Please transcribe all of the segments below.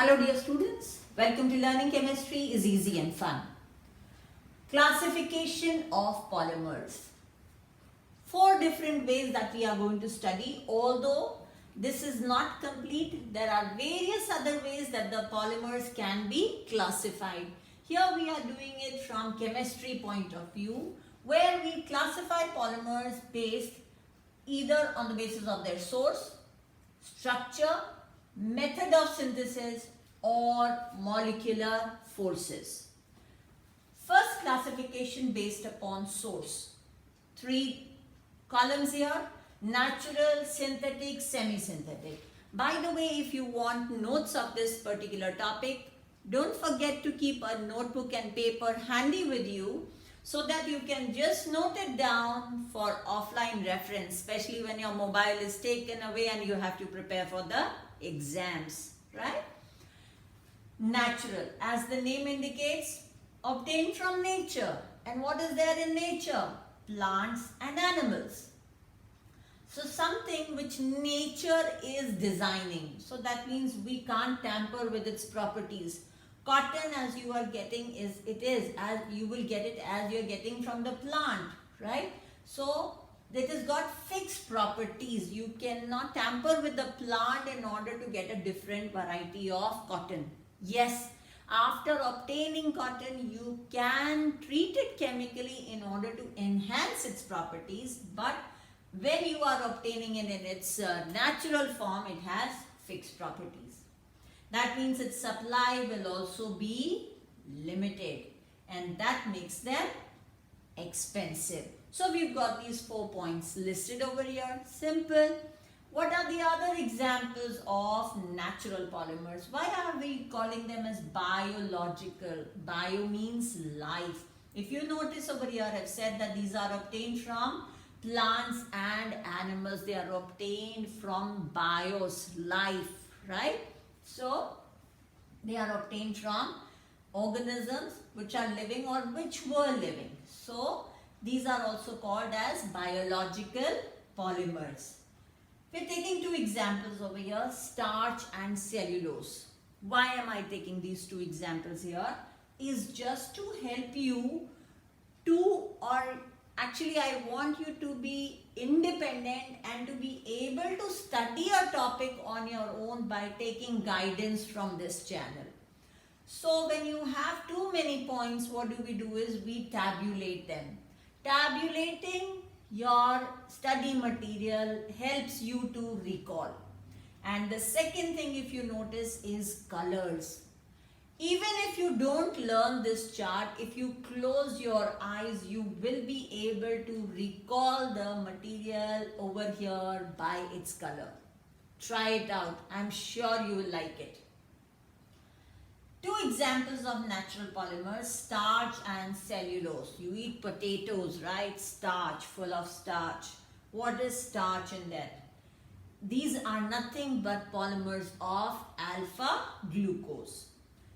Hello dear students, welcome to Learning Chemistry is Easy and Fun. Classification of polymers. 4 different ways that we are going to study. Although this is not complete, there are various other ways that the polymers can be classified. Here we are doing it from chemistry point of view, where we classify polymers based either on the basis of their source, structure, method of synthesis or molecular forces. First classification based upon source. 3 columns here: natural, synthetic, semi-synthetic. By the way, if you want notes of this particular topic, don't forget to keep a notebook and paper handy with you so that you can just note it down for offline reference, especially when your mobile is taken away and you have to prepare for the exams, right? Natural, as the name indicates, obtained from nature. And what is there in nature? Plants and animals. So something which nature is designing. So that means we can't tamper with its properties. Cotton, as you are getting, as you will get it as you're getting from the plant, right? So it has got fixed properties. You cannot tamper with the plant in order to get a different variety of cotton. Yes, after obtaining cotton, you can treat it chemically in order to enhance its properties, but when you are obtaining it in its natural form, it has fixed properties. That means its supply will also be limited, and that makes them expensive. So we've got these 4 points listed over here. Simple. What are the other examples of natural polymers? Why are we calling them as biological? Bio means life. If you notice over here, I've said that these are obtained from plants and animals. They are obtained from bios, life, right? So they are obtained from organisms which are living or which were living. So these are also called as biological polymers. We're taking 2 examples over here, starch and cellulose. Why am I taking these 2 examples here? Is just to help you actually I want you to be independent and to be able to study a topic on your own by taking guidance from this channel. So when you have too many points, what do? Is we tabulate them. Tabulating your study material helps you to recall. And the second thing, if you notice, is colors. Even if you don't learn this chart, if you close your eyes, you will be able to recall the material over here by its color. Try it out. I'm sure you will like it. 2 examples of natural polymers, starch and cellulose. You eat potatoes, right? Starch, full of starch. What is starch in that? These are nothing but polymers of alpha glucose.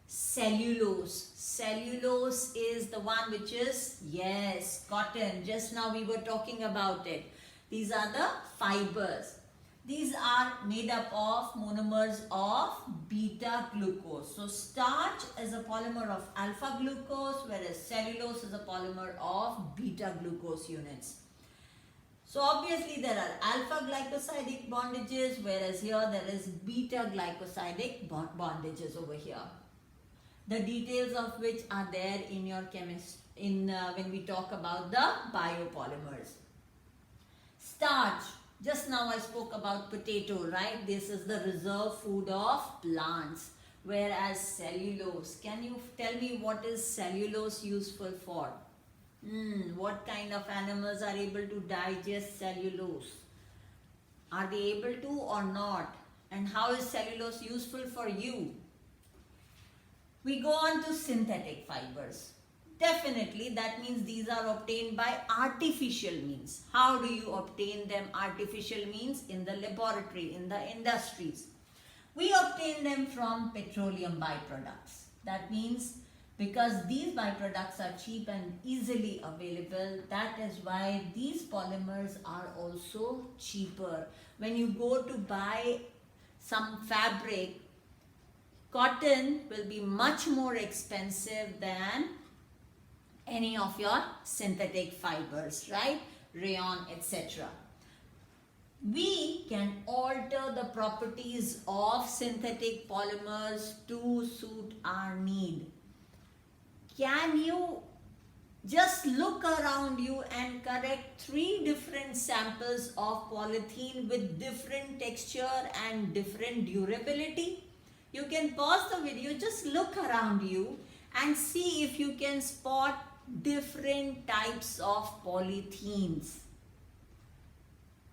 Cellulose. Cellulose is the one which is, yes, cotton. Just now we were talking about it. These are the fibers. These are made up of monomers of beta glucose. So starch is a polymer of alpha glucose, whereas cellulose is a polymer of beta glucose units. So obviously there are alpha glycosidic bondages, whereas here there is beta glycosidic bondages over here. The details of which are there in your when we talk about the biopolymers. Starch. Just now I spoke about potato, right? This is the reserve food of plants. Whereas cellulose, can you tell me what is cellulose useful for? What kind of animals are able to digest cellulose? Are they able to or not? And how is cellulose useful for you? We go on to synthetic fibers. Definitely, that means these are obtained by artificial means. How do you obtain them? Artificial means in the laboratory, in the industries. We obtain them from petroleum byproducts. That means because these byproducts are cheap and easily available, that is why these polymers are also cheaper. When you go to buy some fabric, cotton will be much more expensive than any of your synthetic fibers, right? Rayon, etc. We can alter the properties of synthetic polymers to suit our need. Can you just look around you and correct 3 different samples of polythene with different texture and different durability? You can pause the video, just look around you and see if you can spot different types of polythenes.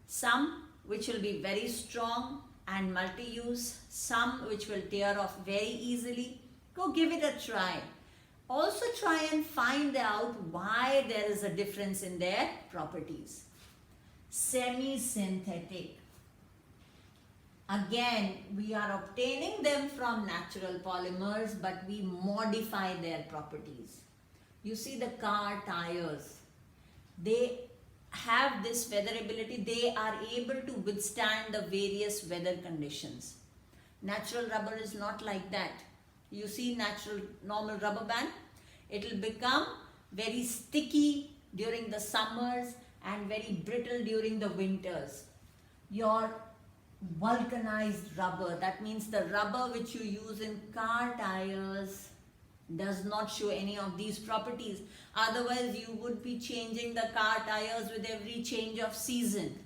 Some which will be very strong and multi-use, some which will tear off very easily. Go give it a try. Also try and find out why there is a difference in their properties. Semi-synthetic. Again, we are obtaining them from natural polymers, but we modify their properties. You see the car tires. They have this weatherability. They are able to withstand the various weather conditions. Natural rubber is not like that. You see normal rubber band, it will become very sticky during the summers and very brittle during the winters. Your vulcanized rubber, that means the rubber which you use in car tires, does not show any of these properties. Otherwise, you would be changing the car tires with every change of season.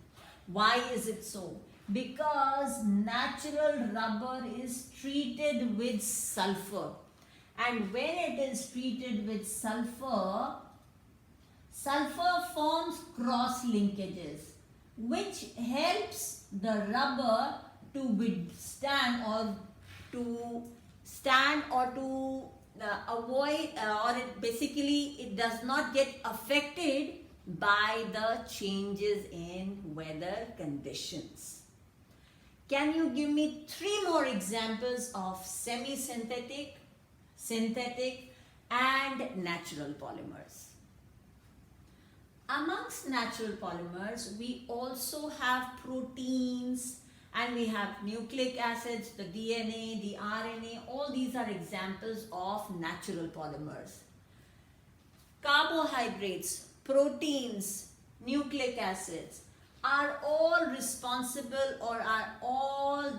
Why is it so? Because natural rubber is treated with sulfur. And when it is treated with sulfur, sulfur forms cross linkages, which helps the rubber to withstand or to stand or to avoid it does not get affected by the changes in weather conditions. Can you give me 3 more examples of semi-synthetic, synthetic and natural polymers? Amongst natural polymers, we also have proteins and we have nucleic acids, the DNA, the RNA, all these are examples of natural polymers. Carbohydrates, proteins, nucleic acids are all responsible or are all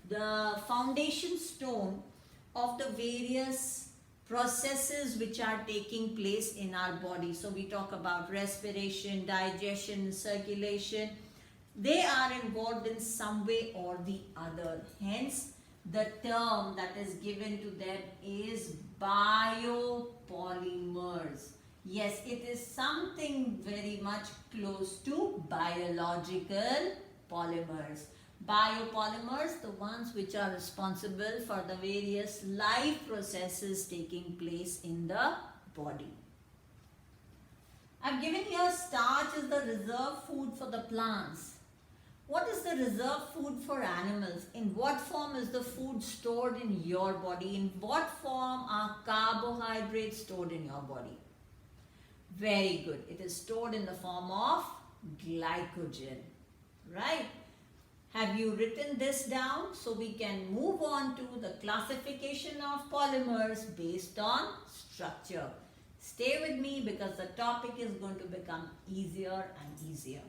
the foundation stone of the various processes which are taking place in our body. So we talk about respiration, digestion, circulation. They are involved in some way or the other. Hence, the term that is given to them is biopolymers. Yes, it is something very much close to biological polymers. Biopolymers, the ones which are responsible for the various life processes taking place in the body. I've given here starch is the reserve food for the plants. What is the reserve food for animals? In what form is the food stored in your body? In what form are carbohydrates stored in your body? Very good. It is stored in the form of glycogen, right? Have you written this down? So we can move on to the classification of polymers based on structure. Stay with me because the topic is going to become easier and easier.